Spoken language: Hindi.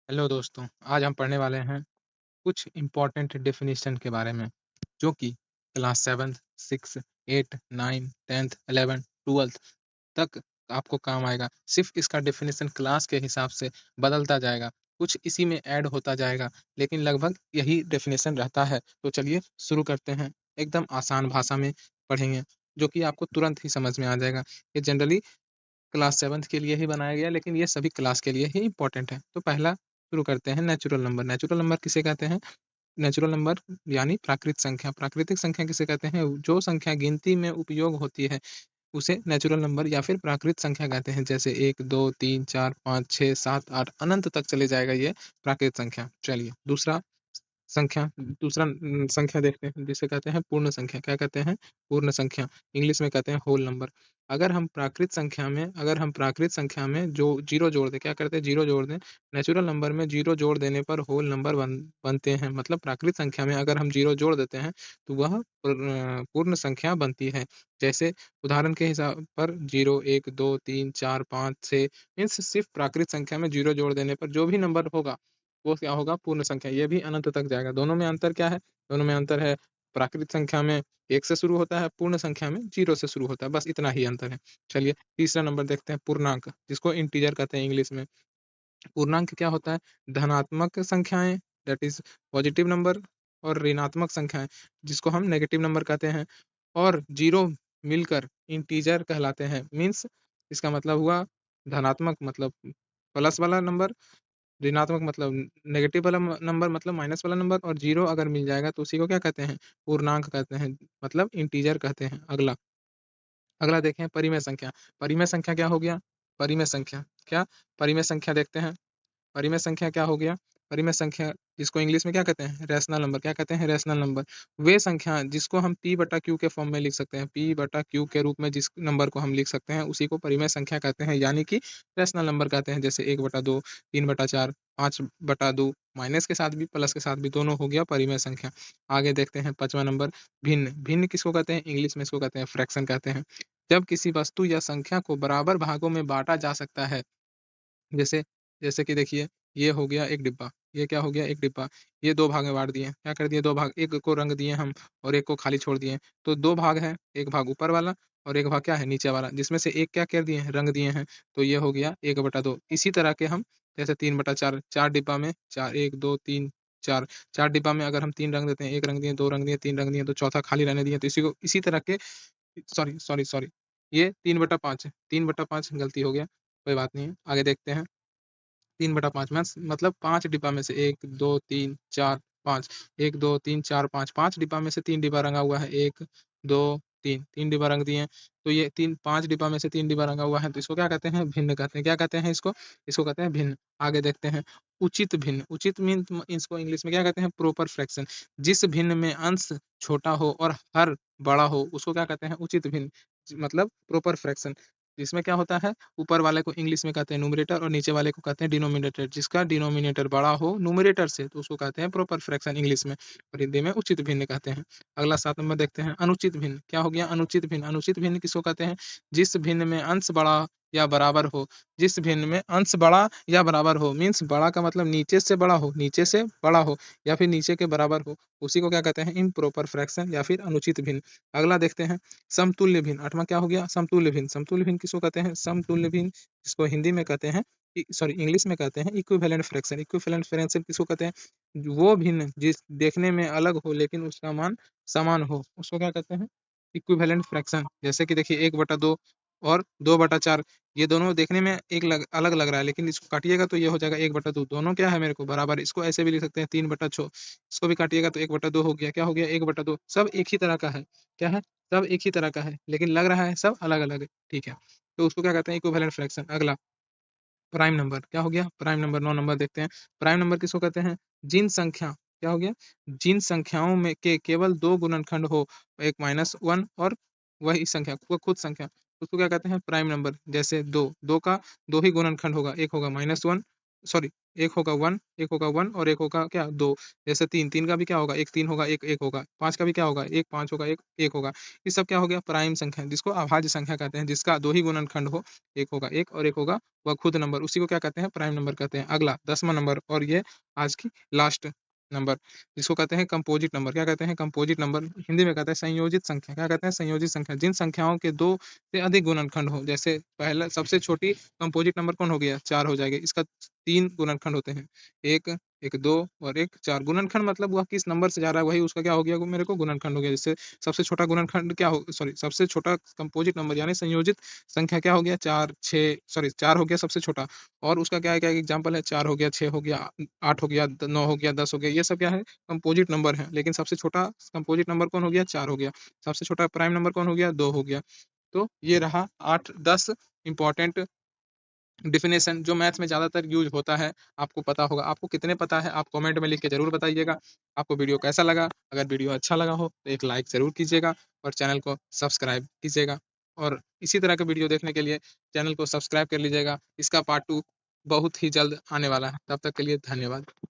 हेलो दोस्तों, आज हम पढ़ने वाले हैं कुछ इम्पोर्टेंट डेफिनेशन के बारे में, जो कि क्लास 7, 6, 8, 9, 10th, 11, 12th तक आपको काम आएगा। सिर्फ इसका डेफिनेशन क्लास के हिसाब से बदलता जाएगा, कुछ इसी में ऐड होता जाएगा, लेकिन लगभग यही डेफिनेशन रहता है। तो चलिए शुरू करते हैं। एकदम आसान भाषा में पढ़ेंगे, जो कि आपको तुरंत ही समझ में आ जाएगा। ये जनरली क्लास 7th के लिए ही बनाया गया है, लेकिन ये सभी क्लास के लिए ही इम्पोर्टेंट है। तो पहला शुरू करते हैं नेचुरल नंबर। नेचुरल नंबर किसे कहते हैं? नेचुरल नंबर यानी प्राकृत संख्या। प्राकृतिक संख्या किसे कहते हैं? जो संख्या गिनती में उपयोग होती है, उसे नेचुरल नंबर या फिर प्राकृत संख्या कहते हैं। जैसे 1, 2, 3, 4, 5, 6, 7, 8 अनंत तक चले जाएगा ये प्राकृत संख्या। चलिए संख्या दूसरा संख्या देखते हैं जिसे कहते हैं पूर्ण संख्या। क्या कहते हैं? पूर्ण संख्या। इंग्लिश में कहते हैं होल नंबर। अगर हम प्राकृत संख्या में जो जीरो जोड़ दें, क्या करते हैं? जीरो जोड़ दें। नेचुरल नंबर में जीरो जोड़ देने पर होल नंबर बनते हैं। मतलब प्राकृत संख्या में अगर हम जीरो जोड़ देते हैं तो वह पूर्ण संख्या बनती है। जैसे उदाहरण के हिसाब पर 0, 1, 2, 3, 4, 5, 6 मीन्स सिर्फ प्राकृत संख्या में जीरो जोड़ देने पर जो भी नंबर होगा वो क्या होगा? पूर्ण संख्या। ये भी अनंत तक जाएगा। दोनों में अंतर क्या है? दोनों में अंतर है, प्राकृत संख्या में 1 से शुरू होता है, पूर्ण संख्या में 0 से शुरू होता है। बस इतना ही अंतर है। चलिए तीसरा नंबर देखते हैं, पूर्णांक, जिसको इंटीजर कहते हैं इंग्लिश में। पूर्णांक क्या होता है? धनात्मक संख्याएँ दैट इज़ पॉजिटिव नंबर, और ऋणात्मक संख्याएँ जिसको हम नेगेटिव नंबर कहते हैं, और 0 मिलकर इंटीजर कहलाते हैं। मीन्स इसका मतलब हुआ धनात्मक मतलब प्लस वाला नंबर, ऋणात्मक मतलब नेगेटिव वाला नंबर मतलब माइनस वाला नंबर, और 0 अगर मिल जाएगा तो उसी को क्या कहते हैं? पूर्णांक कहते हैं, मतलब इंटीजर कहते हैं। अगला अगला देखें, परिमेय संख्या। परिमेय संख्या क्या हो गया? परिमेय संख्या क्या? परिमेय संख्या देखते हैं। परिमेय संख्या क्या हो गया? परिमेय संख्या जिसको इंग्लिश में क्या कहते हैं? Rational number. क्या कहते हैं? Rational number. वे संख्या जिसको हम p बटा q के फॉर्म में लिख सकते हैं, p बटा q के रूप में जिस नंबर को हम लिख सकते हैं उसी को परिमेय संख्या कहते हैं, यानी कि रैशनल नंबर कहते हैं। जैसे 1/2, 3/4, 5/2, माइनस के साथ भी प्लस के साथ भी दोनों हो गया परिमेय संख्या। आगे देखते हैं पांचवा नंबर, भिन्न। भिन्न किसको कहते हैं? इंग्लिश में इसको कहते हैं फ्रैक्शन कहते हैं। जब किसी वस्तु या संख्या को बराबर भागों में बांटा जा सकता है, जैसे जैसे कि देखिए, ये हो गया एक डिब्बा, ये क्या हो गया? एक डिब्बा। ये 2 भाग में बाँट दिए। क्या कर दिए? 2 भाग, एक को रंग दिए हम और एक को खाली छोड़ दिए। तो 2 भाग हैं, एक भाग ऊपर वाला और एक भाग क्या है? नीचे वाला, जिसमें से एक क्या कर दिए हैं? रंग दिए हैं। तो ये हो गया 1/2। इसी तरह के हम जैसे 3/4, 4 डिब्बा में 4, 1, 2, 3, 4, 4 डिब्बा में अगर हम 3 रंग देते हैं, 1 रंग दिए, 2 रंग दिए, 3 रंग दिए, तो चौथा खाली रहने दिए। तो इसी तरह के सॉरी, ये 3/5 है। 3/5 गलती हो गया, कोई बात नहीं है। आगे देखते हैं। 3/5 में मतलब 5 डिब्बा में से 1, 2, 3, 4, 5, 1, 2, 3, 4, 5, 5 डिब्बा में से 3 डिब्बा रंगा हुआ है। 1, 2, 3, 3 डिब्बा रंग दिए हैं। तो ये 5 डिब्बा में से 3 डिब्बा रंगा हुआ है, तो इसको क्या कहते हैं? भिन्न कहते हैं। क्या कहते हैं इसको? इसको कहते हैं भिन्न। आगे देखते हैं, उचित भिन्न। उचित मीन इसको इंग्लिश में क्या कहते हैं? Proper fraction. जिस भिन्न में अंश छोटा हो और हर बड़ा हो, उसको क्या कहते हैं? उचित भिन्न। मतलब प्रॉपर फ्रैक्शन। जिसमें क्या होता है? ऊपर वाले को इंग्लिश में कहते हैं न्यूमरेटर और नीचे वाले को कहते हैं डिनोमिनेटर। जिसका डिनोमिनेटर बड़ा हो न्यूमरेटर से, तो उसको कहते हैं प्रॉपर फ्रैक्शन इंग्लिश में, और हिंदी में उचित भिन्न कहते हैं। अगला 7 नंबर देखते हैं, अनुचित भिन्न। क्या हो गया? अनुचित भिन्न। अनुचित भिन्न किसको कहते हैं? जिस भिन्न में अंश बड़ा या बराबर हो। जिस भिन्न में अंश बड़ा या बराबर हो, मीन्स बड़ा का मतलब नीचे से बड़ा हो, नीचे से बड़ा हो, या फिर नीचे के बराबर हो, उसी को क्या कहते हैं? इम्प्रॉपर फ्रैक्शन या फिर अनुचित भिन्न। अगला देखते हैं, समतुल्य भिन्न। 8वां क्या हो गया? समतुल्य भिन्न। समतुल्य भिन्न किसको कहते हैं? समतुल्य भिन्न, जिसको हिंदी में कहते हैं सॉरी इंग्लिश में कहते हैं इक्विवेलेंट फ्रैक्शन। इक्विवेलेंट फ्रैक्शन किसको कहते हैं? वो भिन्न जिस देखने में अलग हो लेकिन उसका मान समान हो, उसको क्या कहते हैं? Equivalent fraction. जैसे कि देखिए 1/2 और 2/4, ये दोनों देखने में अलग लग रहा है, लेकिन इसको काटिएगा तो ये हो जाएगा 1/2। दोनों क्या है मेरे को? बराबर। इसको ऐसे भी लिख सकते हैं 3/6। इसको भी काटिएगा तो 1/2 हो गया। क्या हो गया? 1/2। सब एक ही तरह का है। क्या है? सब एक ही तरह का है, लेकिन लग रहा है सब अलग-अलग है। ठीक है, तो उसको क्या कहते हैं? Equivalent fraction. अगला प्राइम नंबर। क्या हो गया? Prime number. 9 नंबर देखते हैं। प्राइम नंबर किसको कहते हैं? जिन संख्या क्या हो गया? जिन संख्याओं में के केवल 2 गुणनखंड हो, एक -1 और वही संख्या वो खुद संख्या, उसको क्या कहते हैं? Prime number. जैसे 2 का 2 ही गुणनखंड होगा, एक होगा -1, सॉरी, एक होगा 1 और एक होगा क्या 2। जैसे 3 का भी क्या होगा, एक 3 होगा, एक 1 होगा। 5 का भी क्या होगा, एक 5 होगा, एक 1 होगा। ये सब क्या हो गया, प्राइम संख्या है, जिसको अभाज्य संख्या कहते हैं, जिसका 2 ही गुणनखंड हो, एक होगा 1 और एक होगा वह खुद नंबर, उसी को क्या कहते हैं, प्राइम नंबर कहते हैं। अगला 10वां नंबर, और ये आज की लास्ट नंबर, जिसको कहते हैं कंपोजिट नंबर। क्या कहते हैं, कंपोजिट नंबर। हिंदी में कहते हैं संयोजित संख्या। क्या कहते हैं, संयोजित संख्या। जिन संख्याओं के 2 से अधिक गुणनखंड हो, जैसे पहला सबसे छोटी कंपोजिट नंबर कौन हो गया, 4 हो जाएगा। इसका 3 गुणनखंड होते हैं, 1, एक 2 और एक 4। गुणनखंड मतलब वह किस नंबर से जा रहा है, वही उसका क्या हो गया, वो मेरे को गुणनखंड हो गया। जैसे सबसे छोटा गुणनखंड क्या हो, सॉरी, सबसे छोटा कंपोजिट नंबर यानी संयोजित संख्या क्या हो गया, 4, 6, सॉरी 4 हो गया सबसे छोटा। और उसका क्या है, क्या एग्जांपल है, 4 हो गया, 6 हो गया, 8 हो गया, 9 हो गया, 10 हो गया। ये सब क्या है, कंपोजिट नंबर है। लेकिन सबसे छोटा कंपोजिट नंबर कौन हो गया, 4 हो गया। सबसे छोटा प्राइम नंबर कौन हो गया, 2 हो गया। तो ये रहा 8-10 इंपॉर्टेंट डेफिनेशन जो मैथ्स में ज़्यादातर यूज़ होता है। आपको पता होगा, आपको कितने पता है आप कमेंट में लिख के ज़रूर बताइएगा। आपको वीडियो कैसा लगा? अगर वीडियो अच्छा लगा हो तो एक लाइक ज़रूर कीजिएगा और चैनल को सब्सक्राइब कीजिएगा। और इसी तरह के वीडियो देखने के लिए चैनल को सब्सक्राइब कर लीजिएगा। इसका पार्ट 2 बहुत ही जल्द आने वाला है। तब तक के लिए धन्यवाद।